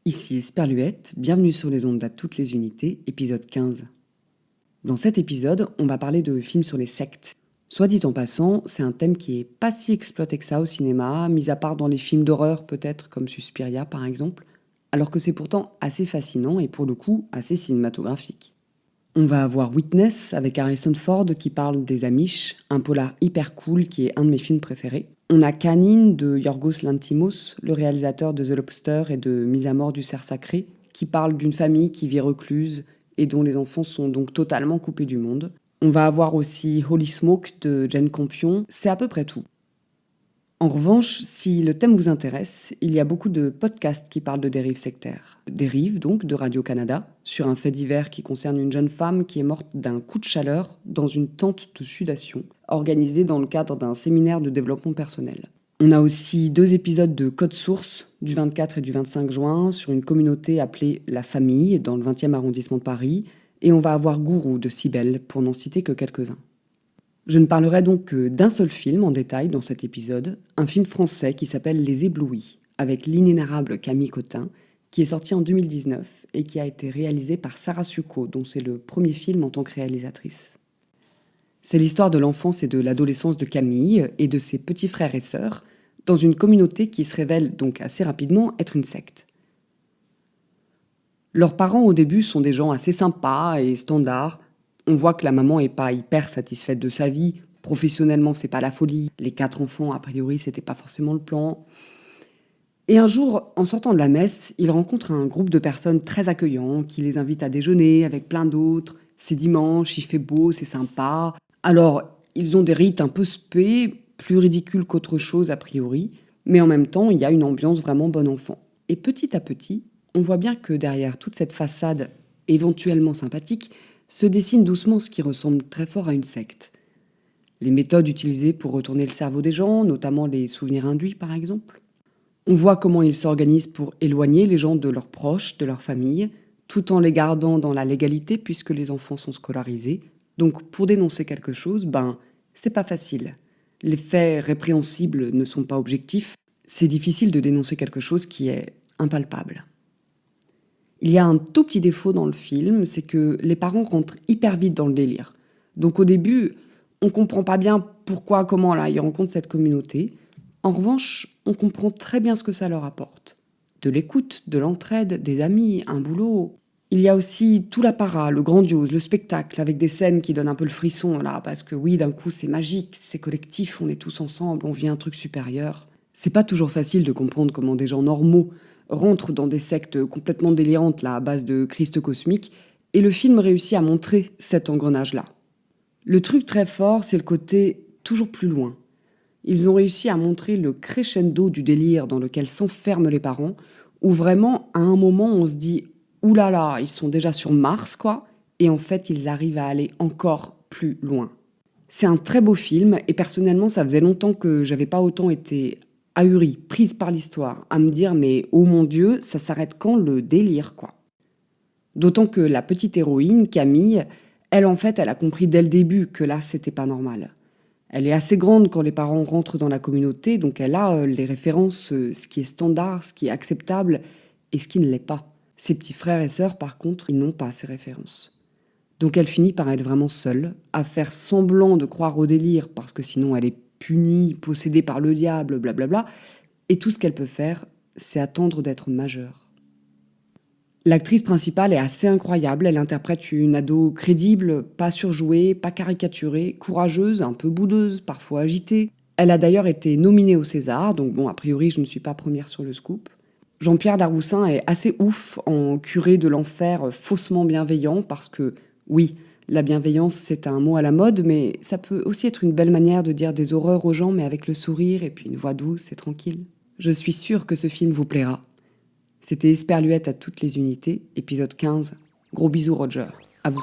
Ici Esperluette, bienvenue sur les ondes à toutes les unités, épisode 15. Dans cet épisode, on va parler de films sur les sectes. Soit dit en passant, c'est un thème qui est pas si exploité que ça au cinéma, mis à part dans les films d'horreur peut-être, comme Suspiria par exemple, alors que c'est pourtant assez fascinant et pour le coup assez cinématographique. On va avoir Witness avec Harrison Ford qui parle des Amish, un polar hyper cool qui est un de mes films préférés. On a Canine de Yorgos Lanthimos, le réalisateur de The Lobster et de Mise à mort du cerf sacré, qui parle d'une famille qui vit recluse et dont les enfants sont donc totalement coupés du monde. On va avoir aussi Holy Smoke de Jane Campion, c'est à peu près tout. En revanche, si le thème vous intéresse, il y a beaucoup de podcasts qui parlent de dérives sectaires. Dérives, donc, de Radio-Canada, sur un fait divers qui concerne une jeune femme qui est morte d'un coup de chaleur dans une tente de sudation, organisée dans le cadre d'un séminaire de développement personnel. On a aussi 2 épisodes de Code Source, du 24 et du 25 juin, sur une communauté appelée La Famille, dans le 20e arrondissement de Paris, et on va avoir Gourou de Cybèle, pour n'en citer que quelques-uns. Je ne parlerai donc que d'un seul film en détail dans cet épisode, un film français qui s'appelle Les Éblouis, avec l'inénarrable Camille Cotin, qui est sorti en 2019 et qui a été réalisé par Sarah Succo, dont c'est le premier film en tant que réalisatrice. C'est l'histoire de l'enfance et de l'adolescence de Camille et de ses petits frères et sœurs, dans une communauté qui se révèle donc assez rapidement être une secte. Leurs parents au début sont des gens assez sympas et standards. On voit que la maman est pas hyper satisfaite de sa vie. Professionnellement, c'est pas la folie. Les 4 enfants, a priori, c'était pas forcément le plan. Et un jour, en sortant de la messe, ils rencontrent un groupe de personnes très accueillants qui les invitent à déjeuner avec plein d'autres. C'est dimanche, il fait beau, c'est sympa. Alors, ils ont des rites un peu spé, plus ridicules qu'autre chose a priori, mais en même temps, il y a une ambiance vraiment bon enfant. Et petit à petit, on voit bien que derrière toute cette façade éventuellement sympathique, se dessine doucement ce qui ressemble très fort à une secte. Les méthodes utilisées pour retourner le cerveau des gens, notamment les souvenirs induits par exemple. On voit comment ils s'organisent pour éloigner les gens de leurs proches, de leur famille, tout en les gardant dans la légalité puisque les enfants sont scolarisés. Donc pour dénoncer quelque chose, c'est pas facile. Les faits répréhensibles ne sont pas objectifs. C'est difficile de dénoncer quelque chose qui est impalpable. Il y a un tout petit défaut dans le film, c'est que les parents rentrent hyper vite dans le délire. Donc au début, on comprend pas bien pourquoi, comment là, ils rencontrent cette communauté. En revanche, on comprend très bien ce que ça leur apporte. De l'écoute, de l'entraide, des amis, un boulot. Il y a aussi tout l'apparat, le grandiose, le spectacle, avec des scènes qui donnent un peu le frisson là, parce que oui, d'un coup c'est magique, c'est collectif, on est tous ensemble, on vit un truc supérieur. C'est pas toujours facile de comprendre comment des gens normaux rentrent dans des sectes complètement délirantes là, à base de Christ cosmique, et le film réussit à montrer cet engrenage-là. Le truc très fort, c'est le côté toujours plus loin. Ils ont réussi à montrer le crescendo du délire dans lequel s'enferment les parents, où vraiment, à un moment, on se dit « oulala, ils sont déjà sur Mars, quoi », et en fait, ils arrivent à aller encore plus loin. C'est un très beau film, et personnellement, ça faisait longtemps que j'avais pas autant été ahurie, prise par l'histoire, à me dire « mais oh mon Dieu, ça s'arrête quand le délire, quoi ?» D'autant que la petite héroïne, Camille, elle en fait, elle a compris dès le début que là, c'était pas normal. Elle est assez grande quand les parents rentrent dans la communauté, donc elle a les références, ce qui est standard, ce qui est acceptable, et ce qui ne l'est pas. Ses petits frères et sœurs, par contre, ils n'ont pas ces références. Donc elle finit par être vraiment seule, à faire semblant de croire au délire, parce que sinon elle est punie, possédée par le diable, blablabla, et tout ce qu'elle peut faire, c'est attendre d'être majeure. L'actrice principale est assez incroyable, elle interprète une ado crédible, pas surjouée, pas caricaturée, courageuse, un peu boudeuse, parfois agitée. Elle a d'ailleurs été nominée au César, donc bon, a priori je ne suis pas première sur le scoop. Jean-Pierre Daroussin est assez ouf en curé de l'enfer faussement bienveillant, parce que, oui, la bienveillance c'est un mot à la mode, mais ça peut aussi être une belle manière de dire des horreurs aux gens, mais avec le sourire et puis une voix douce et tranquille. Je suis sûre que ce film vous plaira. C'était Esperluette à toutes les unités, épisode 15. Gros bisous Roger, à vous.